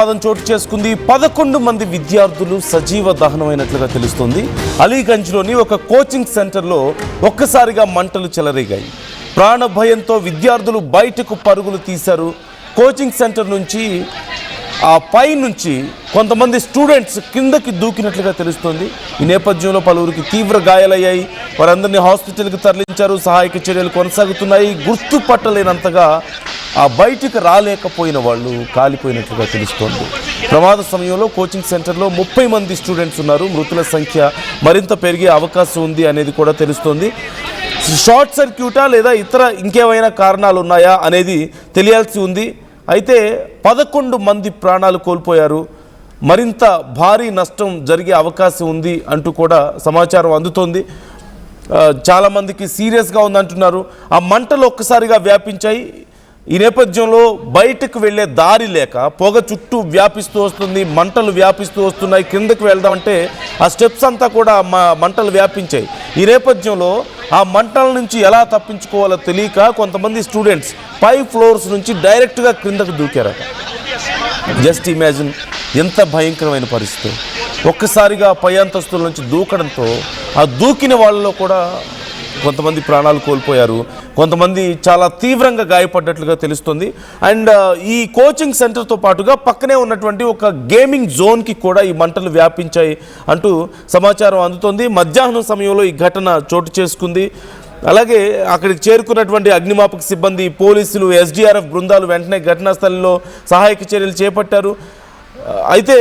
చోటు చేసుకుంది 11 మంది విద్యార్థులు సజీవ దహనమైనట్లుగా తెలుస్తోంది. అలీగంజ్లోని ఒక కోచింగ్ సెంటర్లో ఒక్కసారిగా మంటలు చెలరేగాయి. ప్రాణ భయంతో విద్యార్థులు బయటకు పరుగులు తీశారు. కోచింగ్ సెంటర్ నుంచి ఆ పై నుంచి కొంతమంది స్టూడెంట్స్ కిందకి దూకినట్లుగా తెలుస్తోంది. ఈ నేపథ్యంలో పలువురికి తీవ్ర గాయాలయ్యాయి. వారందరినీ హాస్పిటల్కి తరలించారు. సహాయక చర్యలు కొనసాగుతున్నాయి. గుర్తుపట్టలేనంతగా ఆ బయటికి రాలేకపోయిన వాళ్ళు కాలిపోయినట్లుగా తెలుస్తోంది. ప్రమాద సమయంలో కోచింగ్ సెంటర్లో 30 మంది స్టూడెంట్స్ ఉన్నారు. మృతుల సంఖ్య మరింత పెరిగే అవకాశం ఉంది అనేది కూడా తెలుస్తోంది. షార్ట్ సర్క్యూటా లేదా ఇతర ఇంకేమైనా కారణాలు ఉన్నాయా అనేది తెలియాల్సి ఉంది. అయితే 11 మంది ప్రాణాలు కోల్పోయారు. మరింత భారీ నష్టం జరిగే అవకాశం ఉంది అంటూ కూడా సమాచారం అందుతోంది. చాలామందికి సీరియస్గా ఉందంటున్నారు. ఆ మంటలు ఒక్కసారిగా వ్యాపించాయి. ఈ నేపథ్యంలో బయటకు వెళ్ళే దారి లేక పొగ చుట్టూ వ్యాపిస్తూ వస్తుంది. మంటలు వ్యాపిస్తూ వస్తున్నాయి. కిందకు వెళ్దామంటే ఆ స్టెప్స్ అంతా కూడా మంటలు వ్యాపించాయి. ఈ నేపథ్యంలో ఆ మంటల నుంచి ఎలా తప్పించుకోవాలో తెలియక కొంతమంది స్టూడెంట్స్ 5 ఫ్లోర్స్ నుంచి డైరెక్ట్గా క్రిందకు దూకారట. జస్ట్ ఇమాజిన్, ఎంత భయంకరమైన పరిస్థితి. ఒక్కసారిగా పై అంతస్తుల నుంచి దూకడంతో ఆ దూకిన వాళ్ళలో కూడా కొంతమంది ప్రాణాలు కోల్పోయారు. కొంతమంది చాలా తీవ్రంగా గాయపడ్డట్లుగా తెలుస్తుంది. అండ్ ఈ కోచింగ్ సెంటర్తో పాటుగా పక్కనే ఉన్నటువంటి ఒక గేమింగ్ జోన్కి కూడా ఈ మంటలు వ్యాపించాయి అంటూ సమాచారం అందుతోంది. మధ్యాహ్నం సమయంలో ఈ ఘటన చోటు చేసుకుంది. అలాగే అక్కడికి చేరుకున్నటువంటి అగ్నిమాపక సిబ్బంది, పోలీసులు, ఎస్డీఆర్ఎఫ్ బృందాలు వెంటనే ఘటనా స్థలంలో సహాయక చర్యలు చేపట్టారు. అయితే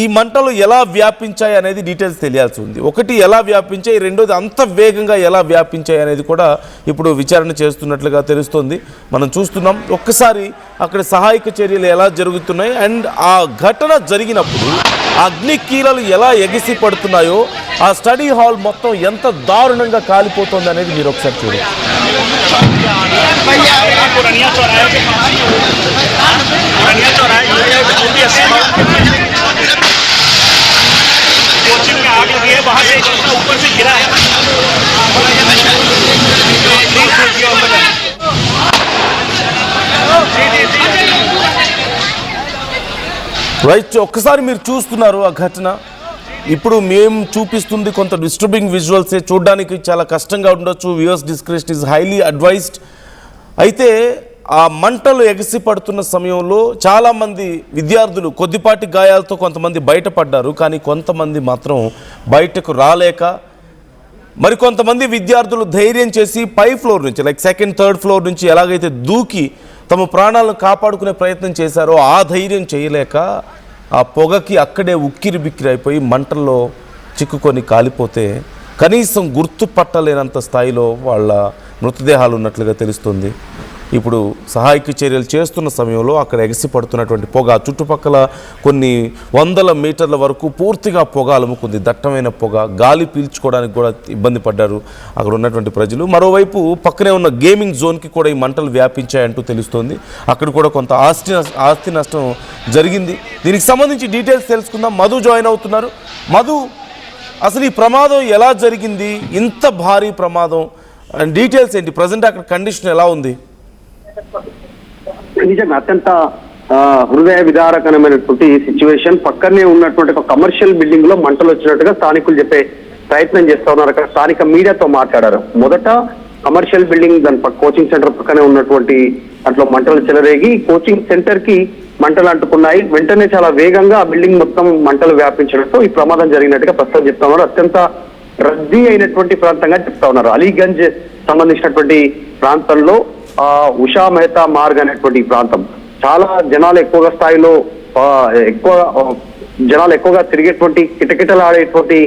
ఈ మంటలు ఎలా వ్యాపించాయి అనేది డీటెయిల్స్ తెలియాల్సి ఉంది. ఒకటి, ఎలా వ్యాపించాయి, రెండోది అంత వేగంగా ఎలా వ్యాపించాయి అనేది కూడా ఇప్పుడు విచారణ చేస్తున్నట్లుగా తెలుస్తోంది. మనం చూస్తున్నాం ఒక్కసారి అక్కడ సహాయక చర్యలు ఎలా జరుగుతున్నాయి అండ్ ఆ ఘటన జరిగినప్పుడు అగ్ని కీలలు ఎలా ఎగిసి పడుతున్నాయో, ఆ స్టడీ హాల్ మొత్తం ఎంత దారుణంగా కాలిపోతుంది అనేది మీరు ఒకసారి చూడండి. कोचिंग में आग लगी है, वहां से ऊपर से गिरा है। రైట్, ఒక్కసారి మీరు చూస్తున్నారు ఆ ఘటన. ఇప్పుడు మేము చూపిస్తుంది కొంత డిస్టర్బింగ్ విజువల్సే, చూడడానికి చాలా కష్టంగా ఉండొచ్చు. Viewers description is highly advised. అయితే ఆ మంటలు ఎగిసి పడుతున్న సమయంలో చాలామంది విద్యార్థులు కొద్దిపాటి గాయాలతో కొంతమంది బయటపడ్డారు. కానీ కొంతమంది మాత్రం బయటకు రాలేక, మరికొంతమంది విద్యార్థులు ధైర్యం చేసి పై ఫ్లోర్ నుంచి, లైక్ సెకండ్, థర్డ్ ఫ్లోర్ నుంచి ఎలాగైతే దూకి తమ ప్రాణాలను కాపాడుకునే ప్రయత్నం చేశారో ఆ ధైర్యం చేయలేక ఆ పొగకి అక్కడే ఉక్కిరి బిక్కిరి అయిపోయి మంటల్లో చిక్కుకొని కాలిపోతే కనీసం గుర్తుపట్టలేనంత స్థాయిలో వాళ్ళ మృతదేహాలు ఉన్నట్లుగా తెలుస్తుంది. ఇప్పుడు సహాయక చర్యలు చేస్తున్న సమయంలో అక్కడ ఎగసి పడుతున్నటువంటి పొగ చుట్టుపక్కల కొన్ని 100 మీటర్ల వరకు పూర్తిగా పొగ అలుముకుంది. దట్టమైన పొగ, గాలి పీల్చుకోవడానికి కూడా ఇబ్బంది పడ్డారు అక్కడ ఉన్నటువంటి ప్రజలు. మరోవైపు పక్కనే ఉన్న గేమింగ్ జోన్కి కూడా ఈ మంటలు వ్యాపించాయంటూ తెలుస్తోంది. అక్కడ కూడా కొంత ఆస్తి నష్టం జరిగింది. దీనికి సంబంధించి డీటెయిల్స్ తెలుసుకుందాం. మధు జాయిన్ అవుతున్నారు. మధు, అసలు ఈ ప్రమాదం ఎలా జరిగింది? ఇంత భారీ ప్రమాదం అండ్ డీటెయిల్స్ ఏంటి? ప్రజెంట్ అక్కడ కండిషన్ ఎలా ఉంది? నిజంగా అత్యంత హృదయ విదారకరమైనటువంటి సిచ్యువేషన్. పక్కనే ఉన్నటువంటి ఒక కమర్షియల్ బిల్డింగ్ లో మంటలు వచ్చినట్టుగా స్థానికులు చెప్పే ప్రయత్నం చేస్తా ఉన్నారు. అక్కడ స్థానిక మీడియాతో మాట్లాడారు. మొదట కమర్షియల్ బిల్డింగ్, దాని కోచింగ్ సెంటర్ పక్కనే ఉన్నటువంటి అట్లా మంటలు చెలరేగి కోచింగ్ సెంటర్ కి మంటలు అంటుకున్నాయి. వెంటనే చాలా వేగంగా ఆ బిల్డింగ్ మొత్తం మంటలు వ్యాపించడంతో ఈ ప్రమాదం జరిగినట్టుగా ప్రస్తుతం చెప్తా ఉన్నారు. అత్యంత రద్దీ అయినటువంటి ప్రాంతంగా చెప్తా ఉన్నారు. అలీగంజ్ సంబంధించినటువంటి ప్రాంతంలో ఉషా మెహతా మార్గ్ అనేటువంటి ప్రాంతం చాలా జనాలు ఎక్కువగా స్థాయిలో జనాలు ఎక్కువగా తిరిగేటువంటి కిటకిటలాడేటువంటి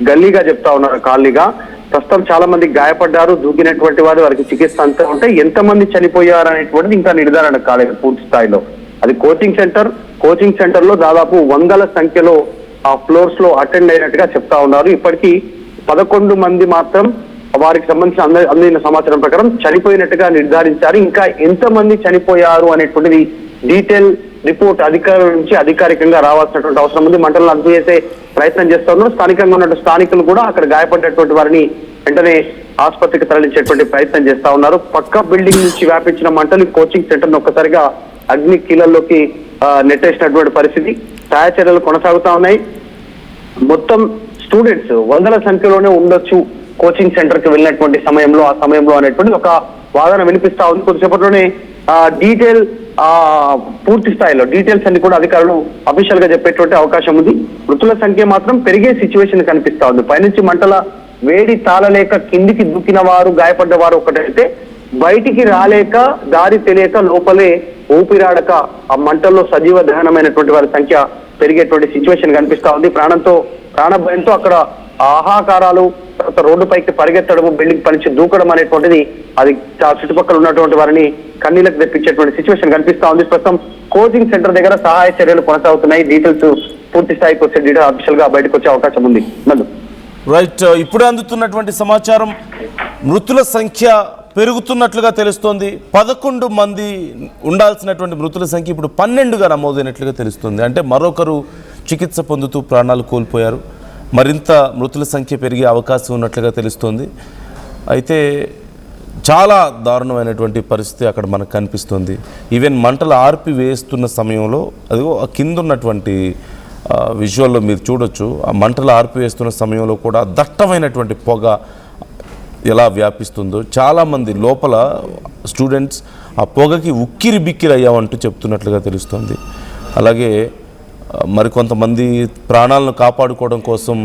గల్లీగా చెప్తా ఉన్నారు, కాలనీగా. ప్రస్తుతం చాలా మంది గాయపడ్డారు. దూకినటువంటి వారికి చికిత్స అంతా ఉంటే ఎంతమంది చనిపోయారు అనేటువంటిది ఇంకా నిర్ధారణ కాలేదు పూర్తి స్థాయిలో. అది కోచింగ్ సెంటర్ లో దాదాపు 100ల సంఖ్యలో ఆ ఫ్లోర్స్ లో అటెండ్ అయినట్టుగా చెప్తా ఉన్నారు. ఇప్పటికీ 11 మంది మాత్రం వారికి సంబంధించిన అందిన సమాచారం ప్రకారం చనిపోయినట్టుగా నిర్ధారించారు. ఇంకా ఎంతమంది చనిపోయారు అనేటువంటిది డీటెయిల్ రిపోర్ట్ అధికారుల నుంచి అధికారికంగా రావాల్సినటువంటి అవసరం ఉంది. మంటలను అదుపు చేసే ప్రయత్నం చేస్తా ఉన్నారు. స్థానికంగా ఉన్నటువంటి స్థానికులు కూడా అక్కడ గాయపడినటువంటి వారిని వెంటనే ఆసుపత్రికి తరలించేటువంటి ప్రయత్నం చేస్తా ఉన్నారు. పక్క బిల్డింగ్ నుంచి వ్యాపించిన మంటలు కోచింగ్ సెంటర్ ఒక్కసారిగా అగ్ని కీలల్లోకి నెట్టేసినటువంటి పరిస్థితి. సహాయ చర్యలు కొనసాగుతా ఉన్నాయి. మొత్తం స్టూడెంట్స్ వందల సంఖ్యలోనే ఉండొచ్చు కోచింగ్ సెంటర్ కి వెళ్ళినటువంటి సమయంలో అనేటువంటి ఒక వాదన వినిపిస్తా ఉంది. కొద్దిసేపట్లోనే డీటెయిల్ పూర్తి స్థాయిలో డీటెయిల్స్ అన్ని కూడా అధికారులు అఫీషియల్ గా చెప్పేటువంటి అవకాశం ఉంది. మృతుల సంఖ్య మాత్రం పెరిగే సిచ్యువేషన్ కనిపిస్తా ఉంది. పైనుంచి మంటల వేడి తాళలేక కిందికి దూకిన వారు, గాయపడ్డ వారు ఒకటైతే, బయటికి రాలేక దారి తెలియక లోపలే ఊపిరాడక ఆ మంటల్లో సజీవ దహనమైనటువంటి వారి సంఖ్య పెరిగేటువంటి సిచ్యువేషన్ కనిపిస్తా ఉంది. ప్రాణ భయంతో అక్కడ ఆహాకారాలు, తర్వాత రోడ్డుపైకి పరిగెత్తడము, బిల్డింగ్ పనిచి దూకడం అనేటువంటిది అది చుట్టుపక్కల ఉన్నటువంటి వారిని కన్నీలకు తెప్పించేటువంటి సిచ్యువేషన్ కనిపిస్తా ఉంది. ప్రస్తుతం కోచింగ్ సెంటర్ దగ్గర సహాయ చర్యలు కొనసాగుతున్నాయి. డీటెయిల్స్ పూర్తి స్థాయికి వచ్చే డీటెయిల్ అఫీషియల్ గా బయటకు వచ్చే అవకాశం ఉంది. రైట్, ఇప్పుడే అందుతున్నటువంటి సమాచారం మృతుల సంఖ్య పెరుగుతున్నట్లుగా తెలుస్తోంది. 11 మంది ఉండాల్సినటువంటి మృతుల సంఖ్య ఇప్పుడు 12గా నమోదైనట్లుగా తెలుస్తుంది. అంటే మరొకరు చికిత్స పొందుతూ ప్రాణాలు కోల్పోయారు. మరింత మృతుల సంఖ్య పెరిగే అవకాశం ఉన్నట్లుగా తెలుస్తోంది. అయితే చాలా దారుణమైనటువంటి పరిస్థితి అక్కడ మనకు కనిపిస్తుంది. ఈవెన్ మంటలు ఆర్పివేస్తున్న సమయంలో అదిగో కింద ఉన్నటువంటి విజువల్లో మీరు చూడొచ్చు. ఆ మంటలు ఆర్పివేస్తున్న సమయంలో కూడా దట్టమైనటువంటి పొగ ఎలా వ్యాపిస్తుందో, చాలామంది లోపల స్టూడెంట్స్ ఆ పొగకి ఉక్కిరి బిక్కిరి అయ్యామంటూ చెప్తున్నట్లుగా తెలుస్తుంది. అలాగే మరికొంతమంది ప్రాణాలను కాపాడుకోవడం కోసం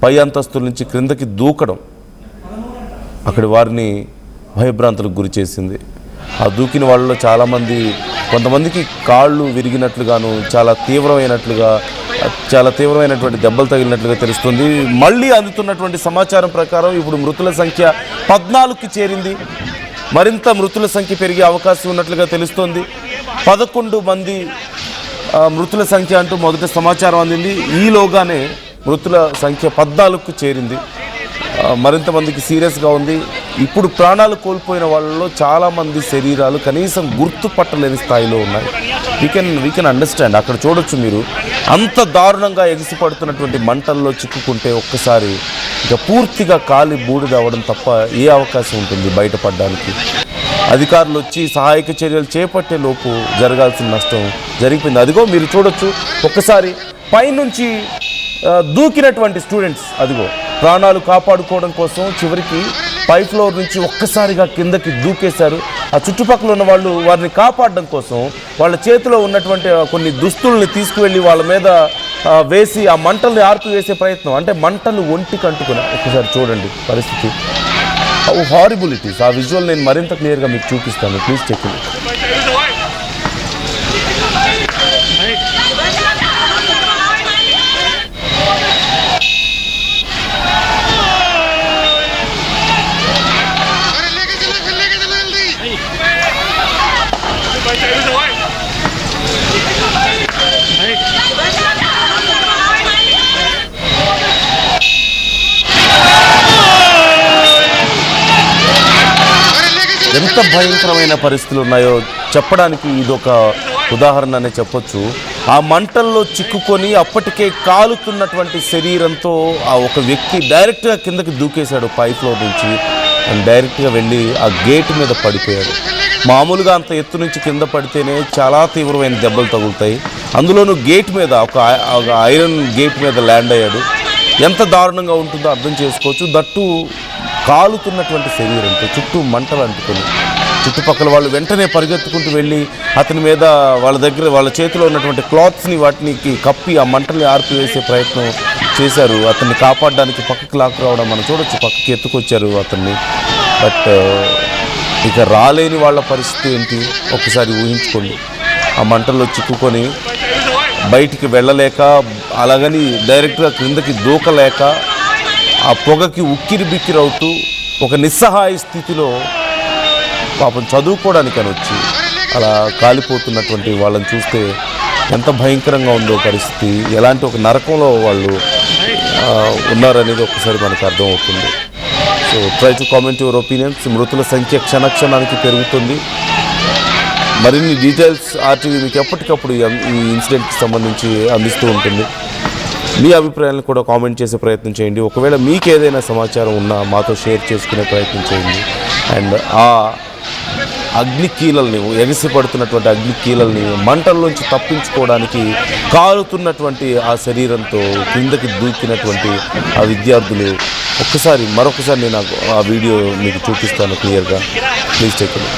పై అంతస్తుల నుంచి క్రిందకి దూకడం అక్కడి వారిని భయభ్రాంతులకు గురి చేసింది. ఆ దూకిన వాళ్ళలో చాలామంది, కొంతమందికి కాళ్ళు విరిగినట్లుగాను, చాలా తీవ్రమైనటువంటి దెబ్బలు తగిలినట్లుగా తెలుస్తుంది. మళ్ళీ అందుతున్నటువంటి సమాచారం ప్రకారం ఇప్పుడు మృతుల సంఖ్య 14కి చేరింది. మరింత మృతుల సంఖ్య పెరిగే అవకాశం ఉన్నట్లుగా తెలుస్తోంది. 11 మంది మృతుల సంఖ్య అంటూ మొదట సమాచారం అందింది. ఈలోగానే మృతుల సంఖ్య 14కు చేరింది. మరింత మందికి సీరియస్గా ఉంది. ఇప్పుడు ప్రాణాలు కోల్పోయిన వాళ్ళలో చాలామంది శరీరాలు కనీసం గుర్తుపట్టలేని స్థాయిలో ఉన్నాయి. We can understand. అక్కడ చూడొచ్చు మీరు, అంత దారుణంగా ఎగిసిపడుతున్నటువంటి మంటల్లో చిక్కుకుంటే ఒక్కసారి ఇక పూర్తిగా కాలి బూడిద అవ్వడం తప్ప ఏ అవకాశం ఉంటుంది బయటపడడానికి. అధికారులు వచ్చి సహాయక చర్యలు చేపట్టే లోపు జరగాల్సిన నష్టం జరిగిపోయింది. అదిగో మీరు చూడొచ్చు, ఒక్కసారి పైనుంచి దూకినటువంటి స్టూడెంట్స్ అదిగో ప్రాణాలు కాపాడుకోవడం కోసం చివరికి పై ఫ్లోర్ నుంచి ఒక్కసారిగా కిందకి దూకేశారు. ఆ చుట్టుపక్కల ఉన్న వాళ్ళు వారిని కాపాడడం కోసం వాళ్ళ చేతిలో ఉన్నటువంటి కొన్ని దుస్తుల్ని తీసుకువెళ్ళి వాళ్ళ మీద వేసి ఆ మంటల్ని ఆర్పివేసే ప్రయత్నం. అంటే మంటలు ఒంటికి అంటుకున్నా. ఒక్కసారి చూడండి పరిస్థితి, హౌ హారిబుల్ ఇట్ ఈస్. ఆ విజువల్ నేను మరింత క్లియర్గా మీకు చూపిస్తాను. Please check it. ఎంత భయంకరమైన పరిస్థితులు ఉన్నాయో చెప్పడానికి ఇదొక ఉదాహరణ అనే చెప్పొచ్చు. ఆ మంటల్లో చిక్కుకొని అప్పటికే కాలుతున్నటువంటి శరీరంతో ఆ ఒక వ్యక్తి డైరెక్ట్గా కిందకి దూకేశాడు పై ఫ్లోర్ నుంచి. అండ్ డైరెక్ట్గా వెళ్ళి ఆ గేట్ మీద పడిపోయాడు. మామూలుగా అంత ఎత్తు నుంచి కింద పడితేనే చాలా తీవ్రమైన దెబ్బలు తగులుతాయి. అందులోనూ గేట్ మీద ఒక ఐరన్ గేట్ మీద ల్యాండ్ అయ్యాడు. ఎంత దారుణంగా ఉంటుందో అర్థం చేసుకోవచ్చు. దట్టు కాలుతున్నటువంటి శరీరంతో చుట్టూ మంటలు అంటుకొని చుట్టుపక్కల వాళ్ళు వెంటనే పరిగెత్తుకుంటూ వెళ్ళి అతని మీద వాళ్ళ చేతిలో ఉన్నటువంటి క్లాత్స్ని వాటిని కప్పి ఆ మంటల్ని ఆర్పివేసే ప్రయత్నం చేశారు. అతన్ని కాపాడడానికి పక్కకి లాక్ రావడం మనం చూడొచ్చు. పక్కకి ఎత్తుకొచ్చారు అతన్ని. బట్ ఇక రాలేని వాళ్ళ పరిస్థితి ఏంటి ఒక్కసారి ఊహించుకోండి. ఆ మంటల్లో చిక్కుకొని బయటికి వెళ్ళలేక, అలాగని డైరెక్ట్గా క్రిందకి దూకలేక, ఆ పొగకి ఉక్కిరి బిక్కిరవుతూ ఒక నిస్సహాయ స్థితిలో పాపం చదువుకోవడానికని వచ్చి అలా కాలిపోతున్నటువంటి వాళ్ళని చూస్తే ఎంత భయంకరంగా ఉందో పరిస్థితి, ఎలాంటి ఒక నరకంలో వాళ్ళు ఉన్నారనేది ఒకసారి మనకు అర్థమవుతుంది. So try to comment your opinions. మృతుల సంఖ్య క్షణక్షణానికి పెరుగుతుంది. మరిన్ని డీటెయిల్స్ ఆర్టీవీ మీకు ఎప్పటికప్పుడు ఈ ఇన్సిడెంట్కి సంబంధించి అందిస్తూ ఉంటుంది. మీ అభిప్రాయాలను కూడా కామెంట్ చేసే ప్రయత్నం చేయండి. ఒకవేళ మీకు ఏదైనా సమాచారం ఉన్నా మాతో షేర్ చేసుకునే ప్రయత్నం చేయండి. అండ్ అగ్ని కీలల్ని, ఎగసి పడుతున్నటువంటి అగ్ని కీలల్ని మంటల్లోంచి తప్పించుకోవడానికి కాలుతున్నటువంటి ఆ శరీరంతో కిందకి దూకినటువంటి ఆ విద్యార్థులు మరొకసారి నేను ఆ వీడియో మీకు చూపిస్తాను క్లియర్గా. Please check it.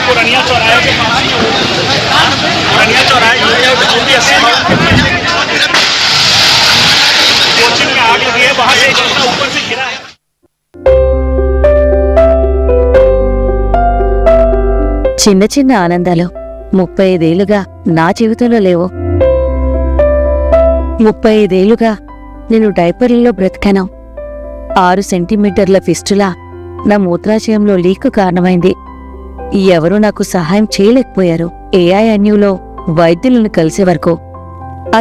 पुरानिया चौराहे के पास पुरानिया चौराहे कोचिंग में आग लगी है, बाहर से ऊपर से गिरा है. చిన్న చిన్న ఆనందాలు 35 ఏళ్లుగా నా జీవితంలో లేవు. 35 ఏళ్లుగా నేను డైపర్లలో బ్రతికాను. 6 సెంటీమీటర్ల ఫిస్టులా నా మూత్రాశయంలో లీక్ కారణమైంది. ఎవరూ నాకు సహాయం చేయలేకపోయారు. ఏఐఎన్యూలో వైద్యులను కలిసే వరకు.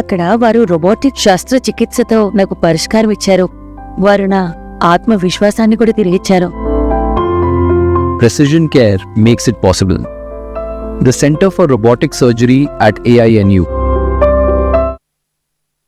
అక్కడ వారు రోబోటిక్ శస్త్రచికిత్సతో నాకు పరిష్కారం ఇచ్చారు. వారు నా ఆత్మవిశ్వాసాన్ని కూడా తిరిగిచ్చారు. Precision care makes it possible. The Center for Robotic Surgery at AINU